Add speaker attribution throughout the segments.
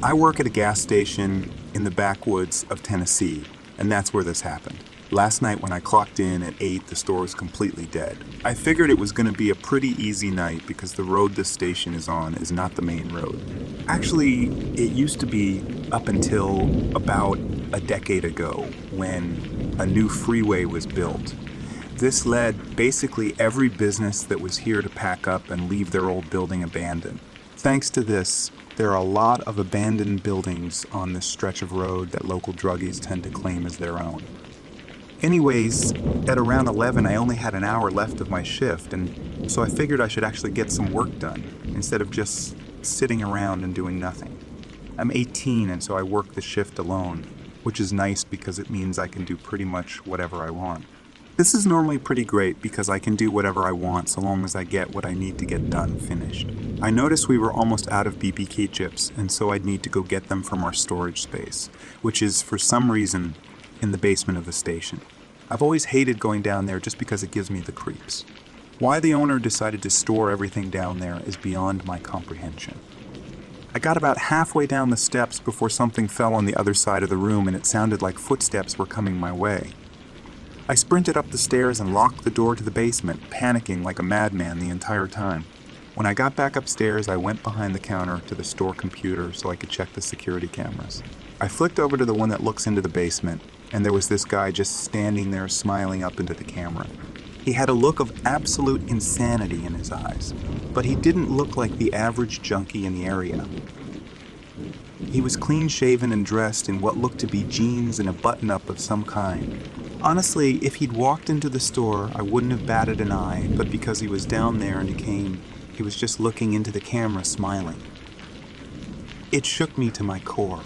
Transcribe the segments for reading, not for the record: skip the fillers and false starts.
Speaker 1: I work at a gas station in the backwoods of Tennessee, and that's where this happened. Last night when I clocked in at 8, the store was completely dead. I figured it was going to be a pretty easy night because the road this station is on is not the main road. Actually, it used to be up until about a decade ago when a new freeway was built. This led basically every business that was here to pack up and leave their old building abandoned. Thanks to this, there are a lot of abandoned buildings on this stretch of road that local druggies tend to claim as their own. Anyways, at around 11, I only had an hour left of my shift, and so I figured I should actually get some work done instead of just sitting around and doing nothing. I'm 18, and so I work the shift alone, which is nice because it means I can do pretty much whatever I want. This is normally pretty great because I can do whatever I want so long as I get what I need to get done finished. I noticed we were almost out of BBQ chips, and so I'd need to go get them from our storage space, which is, for some reason, in the basement of the station. I've always hated going down there just because it gives me the creeps. Why the owner decided to store everything down there is beyond my comprehension. I got about halfway down the steps before something fell on the other side of the room and it sounded like footsteps were coming my way. I sprinted up the stairs and locked the door to the basement, panicking like a madman the entire time. When I got back upstairs, I went behind the counter to the store computer so I could check the security cameras. I flicked over to the one that looks into the basement, and there was this guy just standing there smiling up into the camera. He had a look of absolute insanity in his eyes, but he didn't look like the average junkie in the area. He was clean-shaven and dressed in what looked to be jeans and a button-up of some kind. Honestly, if he'd walked into the store, I wouldn't have batted an eye, but because he was down there and he was just looking into the camera smiling. It shook me to my core.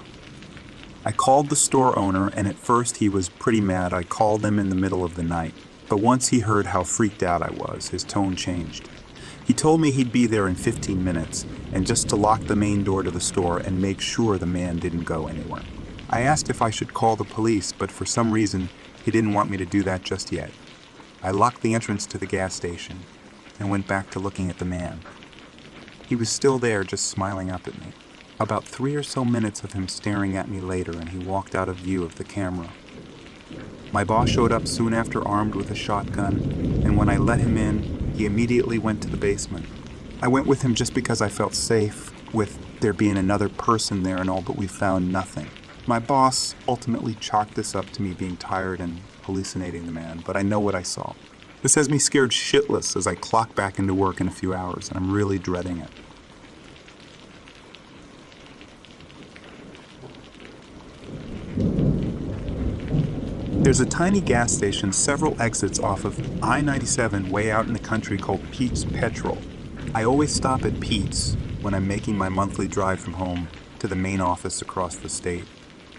Speaker 1: I called the store owner, and at first he was pretty mad. I called him in the middle of the night. But once he heard how freaked out I was, his tone changed. He told me he'd be there in 15 minutes, and just to lock the main door to the store and make sure the man didn't go anywhere. I asked if I should call the police, but for some reason, he didn't want me to do that just yet. I locked the entrance to the gas station and went back to looking at the man. He was still there, just smiling up at me. About 3 or so minutes of him staring at me later, and he walked out of view of the camera. My boss showed up soon after armed with a shotgun, and when I let him in, he immediately went to the basement. I went with him just because I felt safe with there being another person there and all, but we found nothing. My boss ultimately chalked this up to me being tired and hallucinating the man, but I know what I saw. This has me scared shitless as I clock back into work in a few hours, and I'm really dreading it. There's a tiny gas station several exits off of I-97 way out in the country called Pete's Petrol. I always stop at Pete's when I'm making my monthly drive from home to the main office across the state.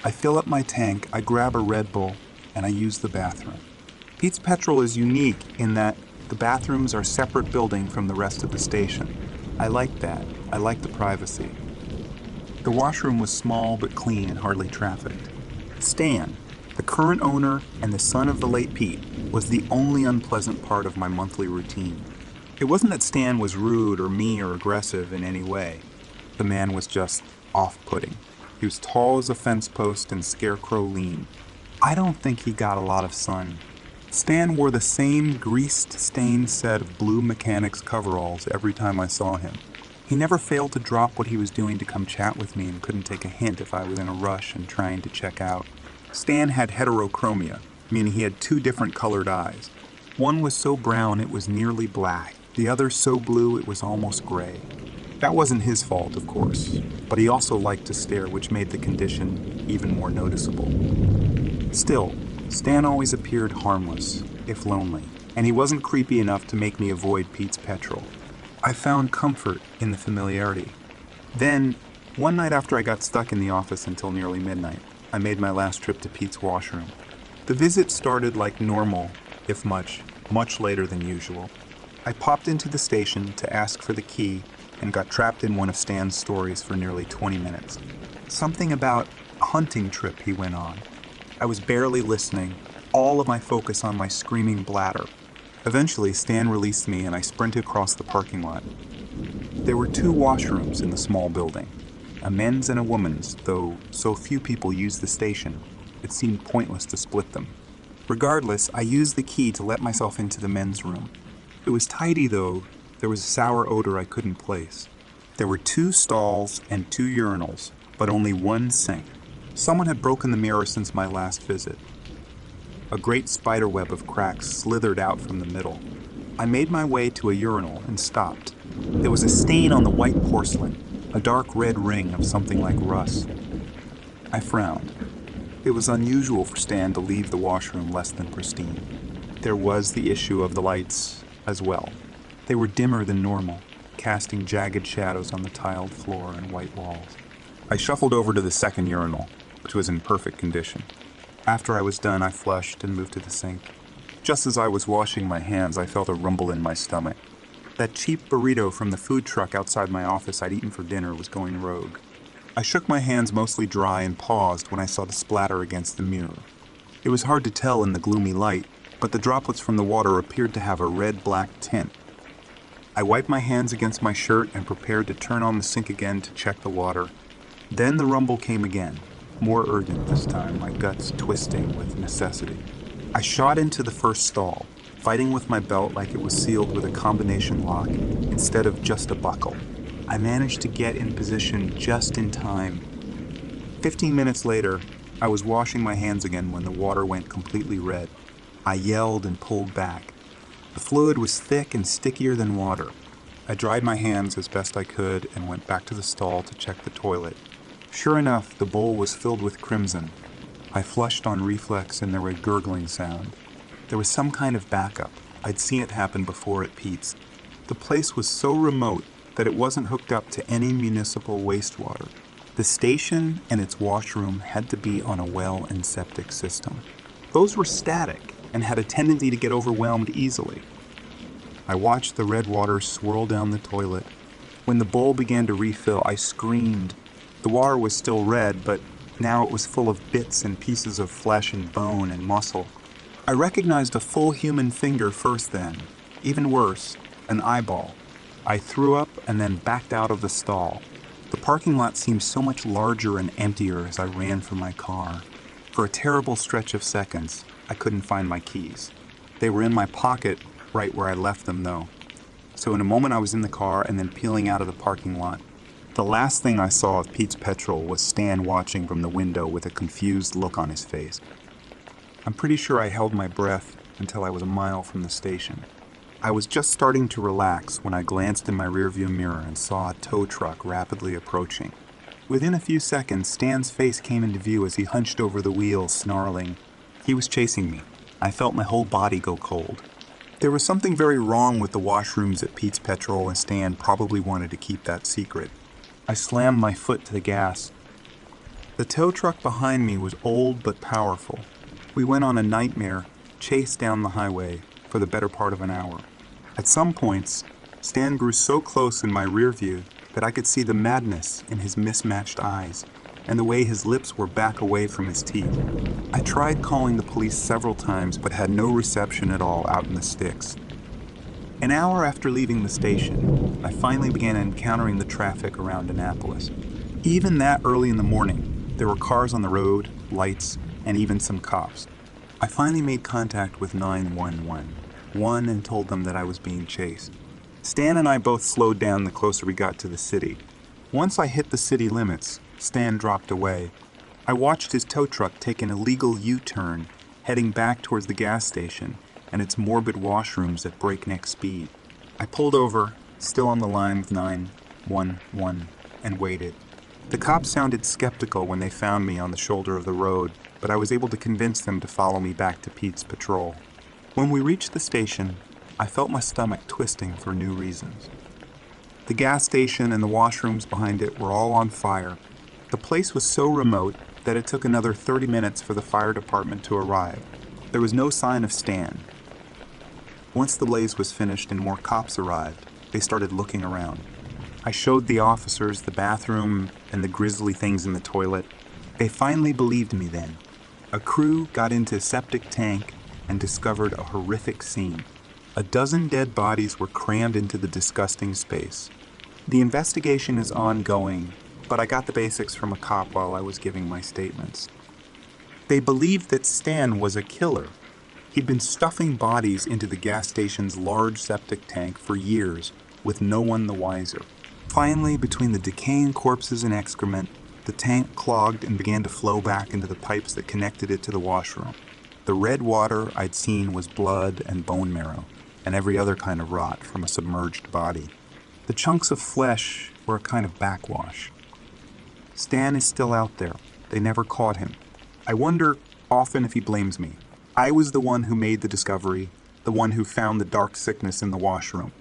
Speaker 1: I fill up my tank, I grab a Red Bull, and I use the bathroom. Pete's Petrol is unique in that the bathrooms are a separate building from the rest of the station. I like that. I like the privacy. The washroom was small but clean and hardly trafficked. Stan, the current owner and the son of the late Pete, was the only unpleasant part of my monthly routine. It wasn't that Stan was rude or mean or aggressive in any way. The man was just off-putting. He was tall as a fence post and scarecrow lean. I don't think he got a lot of sun. Stan wore the same greased-stained set of blue mechanics coveralls every time I saw him. He never failed to drop what he was doing to come chat with me and couldn't take a hint if I was in a rush and trying to check out. Stan had heterochromia, meaning he had 2 different colored eyes. One was so brown it was nearly black, the other so blue it was almost gray. That wasn't his fault, of course, but he also liked to stare, which made the condition even more noticeable. Still, Stan always appeared harmless, if lonely, and he wasn't creepy enough to make me avoid Pete's Petrol. I found comfort in the familiarity. Then, one night after I got stuck in the office until nearly midnight, I made my last trip to Pete's washroom. The visit started like normal, if much later than usual. I popped into the station to ask for the key and got trapped in one of Stan's stories for nearly 20 minutes. Something about a hunting trip he went on. I was barely listening, all of my focus on my screaming bladder. Eventually, Stan released me and I sprinted across the parking lot. There were 2 washrooms in the small building. a men's and a woman's, though so few people use the station, it seemed pointless to split them. Regardless, I used the key to let myself into the men's room. It was tidy, though. There was a sour odor I couldn't place. There were 2 stalls and 2 urinals, but only 1 sink. Someone had broken the mirror since my last visit. A great spiderweb of cracks slithered out from the middle. I made my way to a urinal and stopped. There was a stain on the white porcelain, a dark red ring of something like rust. I frowned. It was unusual for Stan to leave the washroom less than pristine. There was the issue of the lights as well. They were dimmer than normal, casting jagged shadows on the tiled floor and white walls. I shuffled over to the second urinal, which was in perfect condition. After I was done, I flushed and moved to the sink. Just as I was washing my hands, I felt a rumble in my stomach. That cheap burrito from the food truck outside my office I'd eaten for dinner was going rogue. I shook my hands mostly dry and paused when I saw the splatter against the mirror. It was hard to tell in the gloomy light, but the droplets from the water appeared to have a red-black tint. I wiped my hands against my shirt and prepared to turn on the sink again to check the water. Then the rumble came again, more urgent this time, my guts twisting with necessity. I shot into the first stall, fighting with my belt like it was sealed with a combination lock instead of just a buckle. I managed to get in position just in time. 15 minutes later, I was washing my hands again when the water went completely red. I yelled and pulled back. The fluid was thick and stickier than water. I dried my hands as best I could and went back to the stall to check the toilet. Sure enough, the bowl was filled with crimson. I flushed on reflex and there was a gurgling sound. There was some kind of backup. I'd seen it happen before at Pete's. The place was so remote that it wasn't hooked up to any municipal wastewater. The station and its washroom had to be on a well and septic system. Those were static and had a tendency to get overwhelmed easily. I watched the red water swirl down the toilet. When the bowl began to refill, I screamed. The water was still red, but now it was full of bits and pieces of flesh and bone and muscle. I recognized a full human finger first then. Even worse, an eyeball. I threw up and then backed out of the stall. The parking lot seemed so much larger and emptier as I ran for my car. For a terrible stretch of seconds, I couldn't find my keys. They were in my pocket, right where I left them though. So in a moment I was in the car and then peeling out of the parking lot. The last thing I saw of Pete's Petrol was Stan watching from the window with a confused look on his face. I'm pretty sure I held my breath until I was a mile from the station. I was just starting to relax when I glanced in my rearview mirror and saw a tow truck rapidly approaching. Within a few seconds, Stan's face came into view as he hunched over the wheel, snarling. He was chasing me. I felt my whole body go cold. There was something very wrong with the washrooms at Pete's Petrol, and Stan probably wanted to keep that secret. I slammed my foot to the gas. The tow truck behind me was old but powerful. We went on a nightmare chase down the highway for the better part of an hour. At some points, Stan grew so close in my rear view that I could see the madness in his mismatched eyes and the way his lips were back away from his teeth. I tried calling the police several times but had no reception at all out in the sticks. An hour after leaving the station, I finally began encountering the traffic around Annapolis. Even that early in the morning, there were cars on the road, lights, and even some cops. I finally made contact with 911, and told them that I was being chased. Stan and I both slowed down the closer we got to the city. Once I hit the city limits, Stan dropped away. I watched his tow truck take an illegal U-turn, heading back towards the gas station and its morbid washrooms at breakneck speed. I pulled over, still on the line with 911, and waited. The cops sounded skeptical when they found me on the shoulder of the road, but I was able to convince them to follow me back to Pete's Patrol. When we reached the station, I felt my stomach twisting for new reasons. The gas station and the washrooms behind it were all on fire. The place was so remote that it took another 30 minutes for the fire department to arrive. There was no sign of Stan. Once the blaze was finished and more cops arrived, they started looking around. I showed the officers the bathroom and the grisly things in the toilet. They finally believed me then. A crew got into a septic tank and discovered a horrific scene. A dozen dead bodies were crammed into the disgusting space. The investigation is ongoing, but I got the basics from a cop while I was giving my statements. They believed that Stan was a killer. He'd been stuffing bodies into the gas station's large septic tank for years, with no one the wiser. Finally, between the decaying corpses and excrement, the tank clogged and began to flow back into the pipes that connected it to the washroom. The red water I'd seen was blood and bone marrow, and every other kind of rot from a submerged body. The chunks of flesh were a kind of backwash. Stan is still out there. They never caught him. I wonder often if he blames me. I was the one who made the discovery, the one who found the dark sickness in the washroom.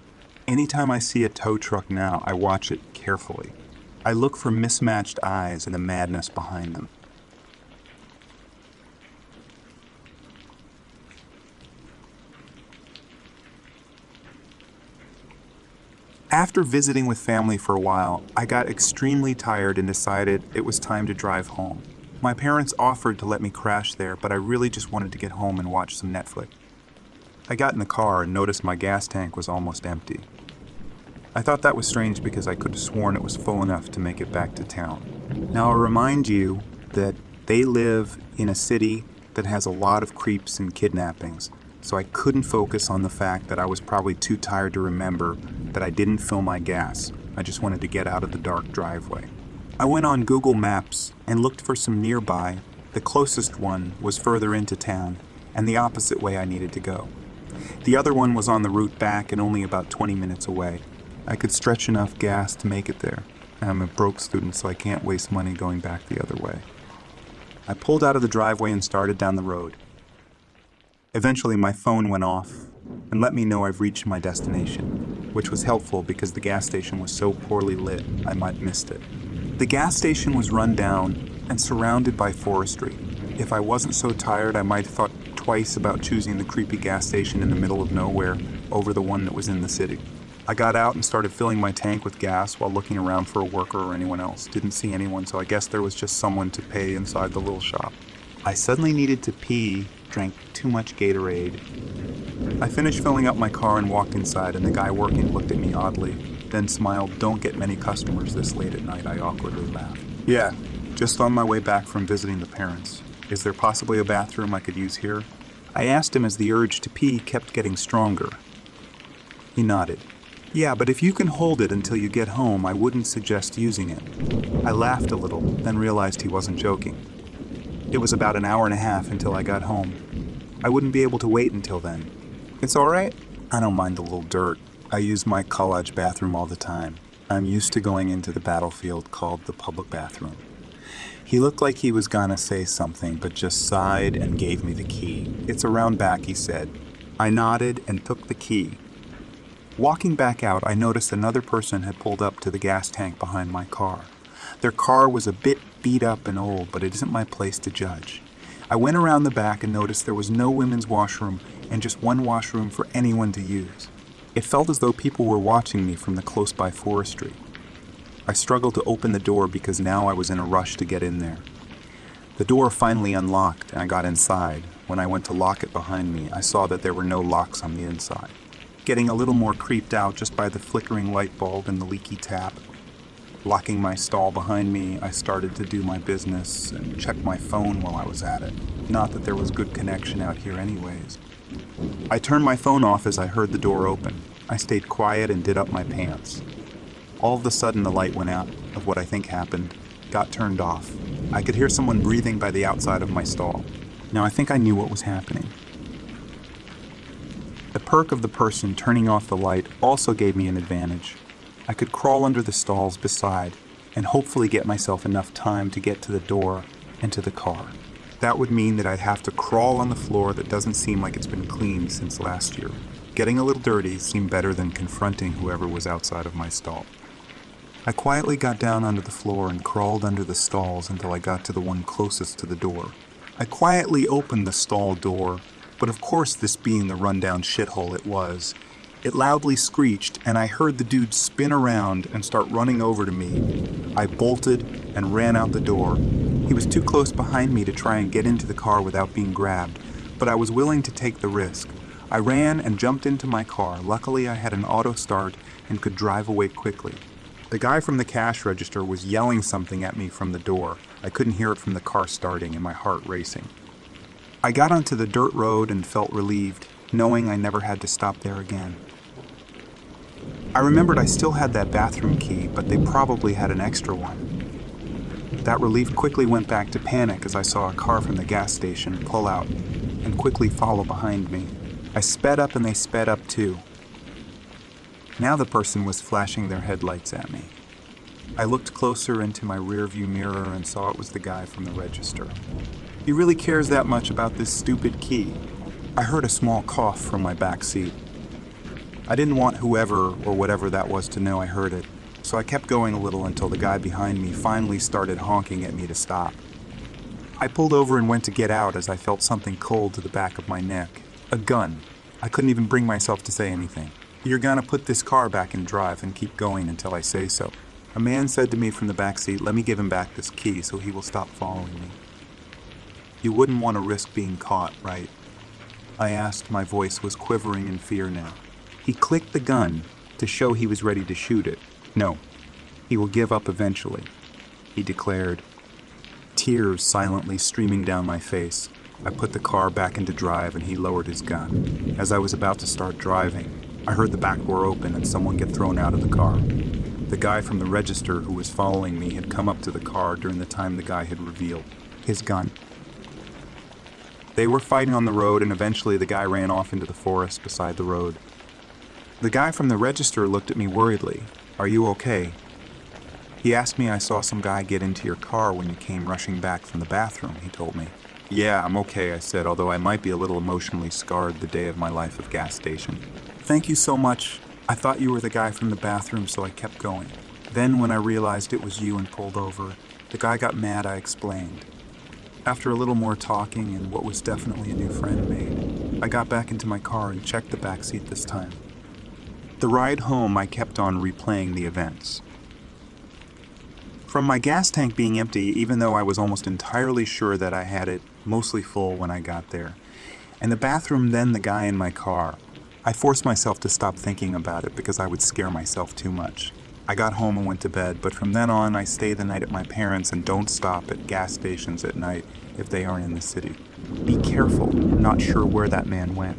Speaker 1: Anytime I see a tow truck now, I watch it carefully. I look for mismatched eyes and the madness behind them. After visiting with family for a while, I got extremely tired and decided it was time to drive home. My parents offered to let me crash there, but I really just wanted to get home and watch some Netflix. I got in the car and noticed my gas tank was almost empty. I thought that was strange because I could have sworn it was full enough to make it back to town. Now I'll remind you that they live in a city that has a lot of creeps and kidnappings, so I couldn't focus on the fact that I was probably too tired to remember that I didn't fill my gas. I just wanted to get out of the dark driveway. I went on Google Maps and looked for some nearby. The closest one was further into town and the opposite way I needed to go. The other one was on the route back and only about 20 minutes away. I could stretch enough gas to make it there. I'm a broke student, so I can't waste money going back the other way. I pulled out of the driveway and started down the road. Eventually, my phone went off and let me know I've reached my destination, which was helpful because the gas station was so poorly lit, I might have missed it. The gas station was run down and surrounded by forestry. If I wasn't so tired, I might have thought twice about choosing the creepy gas station in the middle of nowhere over the one that was in the city. I got out and started filling my tank with gas while looking around for a worker or anyone else. Didn't see anyone, so I guess there was just someone to pay inside the little shop. I suddenly needed to pee, drank too much Gatorade. I finished filling up my car and walked inside, and the guy working looked at me oddly, then smiled. "Don't get many customers this late at night," I awkwardly laughed. "Yeah, just on my way back from visiting the parents. Is there possibly a bathroom I could use here?" I asked him as the urge to pee kept getting stronger. He nodded. "Yeah, but if you can hold it until you get home, I wouldn't suggest using it." I laughed a little, then realized he wasn't joking. It was about an hour and a half until I got home. I wouldn't be able to wait until then. "It's all right. I don't mind a little dirt. I use my college bathroom all the time. I'm used to going into the battlefield called the public bathroom." He looked like he was gonna say something, but just sighed and gave me the key. "It's around back," he said. I nodded and took the key. Walking back out, I noticed another person had pulled up to the gas tank behind my car. Their car was a bit beat up and old, but it isn't my place to judge. I went around the back and noticed there was no women's washroom and just one washroom for anyone to use. It felt as though people were watching me from the close-by forestry. I struggled to open the door because now I was in a rush to get in there. The door finally unlocked and I got inside. When I went to lock it behind me, I saw that there were no locks on the inside. Getting a little more creeped out just by the flickering light bulb and the leaky tap. Locking my stall behind me, I started to do my business and check my phone while I was at it. Not that there was good connection out here anyways. I turned my phone off as I heard the door open. I stayed quiet and did up my pants. All of a sudden the light went out of what I think happened, got turned off. I could hear someone breathing by the outside of my stall. Now I think I knew what was happening. The perk of the person turning off the light also gave me an advantage. I could crawl under the stalls beside and hopefully get myself enough time to get to the door and to the car. That would mean that I'd have to crawl on the floor that doesn't seem like it's been cleaned since last year. Getting a little dirty seemed better than confronting whoever was outside of my stall. I quietly got down onto the floor and crawled under the stalls until I got to the one closest to the door. I quietly opened the stall door, but of course, this being the rundown shithole it was, it loudly screeched and I heard the dude spin around and start running over to me. I bolted and ran out the door. He was too close behind me to try and get into the car without being grabbed, but I was willing to take the risk. I ran and jumped into my car. Luckily, I had an auto start and could drive away quickly. The guy from the cash register was yelling something at me from the door. I couldn't hear it from the car starting and my heart racing. I got onto the dirt road and felt relieved, knowing I never had to stop there again. I remembered I still had that bathroom key, but they probably had an extra one. That relief quickly went back to panic as I saw a car from the gas station pull out and quickly follow behind me. I sped up and they sped up too. Now the person was flashing their headlights at me. I looked closer into my rearview mirror and saw it was the guy from the register. He really cares that much about this stupid key. I heard a small cough from my back seat. I didn't want whoever or whatever that was to know I heard it, so I kept going a little until the guy behind me finally started honking at me to stop. I pulled over and went to get out as I felt something cold to the back of my neck. A gun. I couldn't even bring myself to say anything. "You're gonna put this car back in drive and keep going until I say so." A man said to me from the back seat, "Let me give him back this key so he will stop following me." "You wouldn't want to risk being caught, right?" I asked. My voice was quivering in fear now. He clicked the gun to show he was ready to shoot it. "No, he will give up eventually," he declared. Tears silently streaming down my face. I put the car back into drive and he lowered his gun. As I was about to start driving, I heard the back door open and someone get thrown out of the car. The guy from the register who was following me had come up to the car during the time the guy had revealed his gun. They were fighting on the road and eventually the guy ran off into the forest beside the road. The guy from the register looked at me worriedly. "Are you okay?" He asked me I saw some guy get into your car when you came rushing back from the bathroom, he told me. "Yeah, I'm okay," I said, although I might be a little emotionally scarred the day of my life of gas station. "Thank you so much. I thought you were the guy from the bathroom, so I kept going. Then when I realized it was you and pulled over, the guy got mad, I explained. After a little more talking and what was definitely a new friend made, I got back into my car and checked the back seat this time." The ride home, I kept on replaying the events. From my gas tank being empty, even though I was almost entirely sure that I had it mostly full when I got there, and the bathroom, then the guy in my car, I forced myself to stop thinking about it because I would scare myself too much. I got home and went to bed, but from then on I stay the night at my parents' and don't stop at gas stations at night if they aren't in the city. Be careful, not sure where that man went.